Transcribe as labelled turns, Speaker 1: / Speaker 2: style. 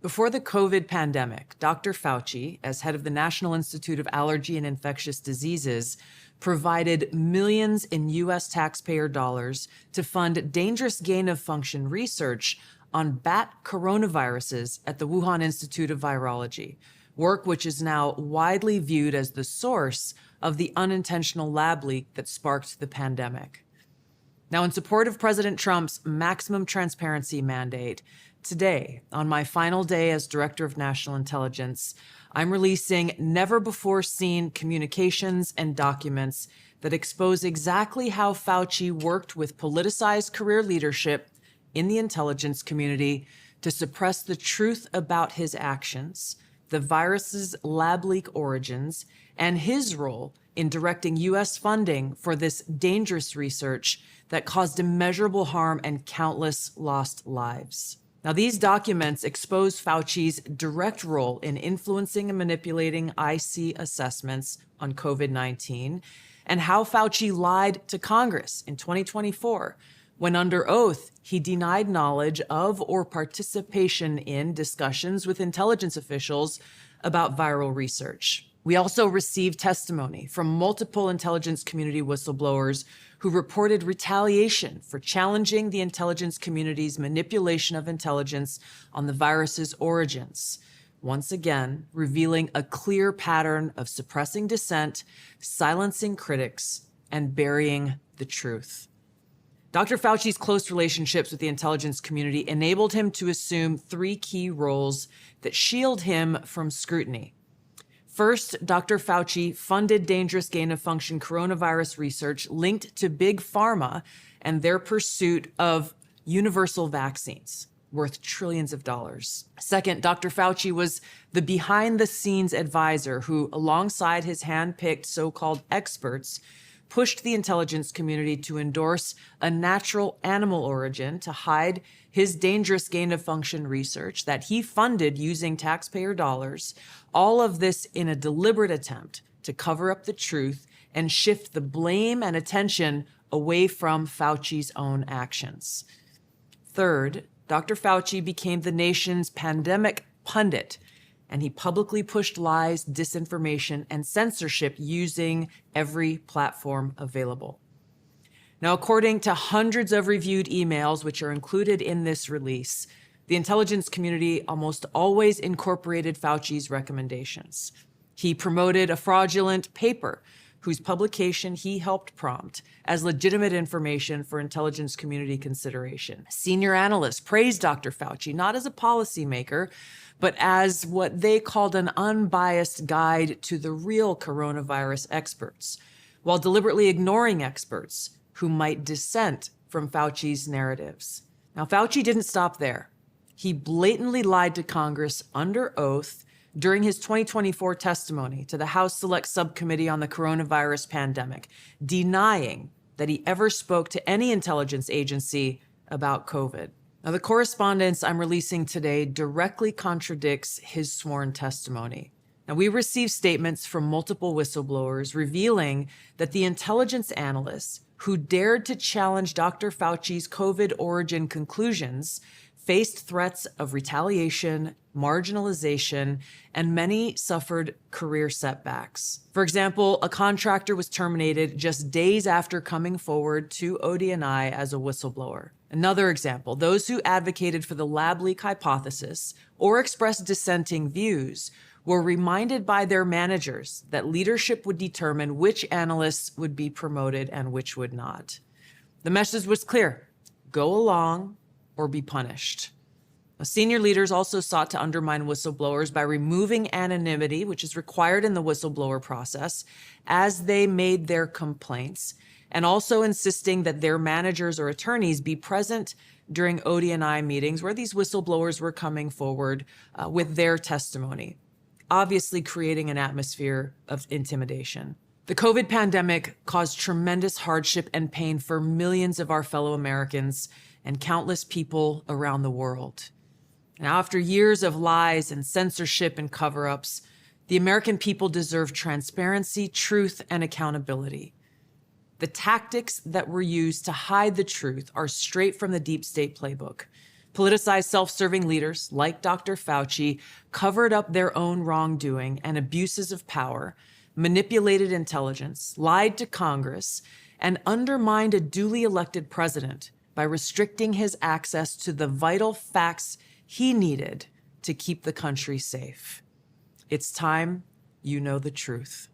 Speaker 1: Before the COVID pandemic, Dr. Fauci, as head of the National Institute of Allergy and Infectious Diseases, provided millions in U.S. taxpayer dollars to fund dangerous gain-of-function research on bat coronaviruses at the Wuhan Institute of Virology, work which is now widely viewed as the source of the unintentional lab leak that sparked the pandemic. Now, in support of President Trump's maximum transparency mandate, today, on my final day as Director of National Intelligence, I'm releasing never-before-seen communications and documents that expose exactly how Fauci worked with politicized career leadership in the intelligence community to suppress the truth about his actions, the virus's lab leak origins, and his role in directing U.S. funding for this dangerous research that caused immeasurable harm and countless lost lives. Now, these documents expose Fauci's direct role in influencing and manipulating IC assessments on COVID-19 and how Fauci lied to Congress in 2024 when, under oath, he denied knowledge of or participation in discussions with intelligence officials about viral research. We also received testimony from multiple intelligence community whistleblowers who reported retaliation for challenging the intelligence community's manipulation of intelligence on the virus's origins, once again revealing a clear pattern of suppressing dissent, silencing critics, and burying the truth. Dr. Fauci's close relationships with the intelligence community enabled him to assume three key roles that shield him from scrutiny. First, Dr. Fauci funded dangerous gain-of-function coronavirus research linked to Big Pharma and their pursuit of universal vaccines worth trillions of dollars. Second, Dr. Fauci was the behind-the-scenes advisor who, alongside his hand-picked so-called experts, pushed the intelligence community to endorse a natural animal origin to hide his dangerous gain-of-function research that he funded using taxpayer dollars, all of this in a deliberate attempt to cover up the truth and shift the blame and attention away from Fauci's own actions. Third, Dr. Fauci became the nation's pandemic pundit, and he publicly pushed lies, disinformation, and censorship using every platform available. Now, according to hundreds of reviewed emails, which are included in this release, the intelligence community almost always incorporated Fauci's recommendations. He promoted a fraudulent paper whose publication he helped prompt as legitimate information for intelligence community consideration. Senior analysts praised Dr. Fauci not as a policymaker, but as what they called an unbiased guide to the real coronavirus experts, while deliberately ignoring experts who might dissent from Fauci's narratives. Now, Fauci didn't stop there. He blatantly lied to Congress under oath during his 2024 testimony to the House Select Subcommittee on the Coronavirus Pandemic, denying that he ever spoke to any intelligence agency about COVID. Now, the correspondence I'm releasing today directly contradicts his sworn testimony. Now, we received statements from multiple whistleblowers revealing that the intelligence analysts who dared to challenge Dr. Fauci's COVID origin conclusions faced threats of retaliation, marginalization, and many suffered career setbacks. For example, a contractor was terminated just days after coming forward to ODNI as a whistleblower. Another example, those who advocated for the lab leak hypothesis or expressed dissenting views were reminded by their managers that leadership would determine which analysts would be promoted and which would not. The message was clear: go along or be punished. Senior leaders also sought to undermine whistleblowers by removing anonymity, which is required in the whistleblower process, as they made their complaints, and also insisting that their managers or attorneys be present during ODNI meetings where these whistleblowers were coming forward with their testimony, obviously creating an atmosphere of intimidation. The COVID pandemic caused tremendous hardship and pain for millions of our fellow Americans and countless people around the world. Now, after years of lies and censorship and cover-ups, the American people deserve transparency, truth, and accountability. The tactics that were used to hide the truth are straight from the deep state playbook. Politicized, self-serving leaders like Dr. Fauci covered up their own wrongdoing and abuses of power, manipulated intelligence, lied to Congress, and undermined a duly elected president by restricting his access to the vital facts he needed to keep the country safe. It's time you know the truth.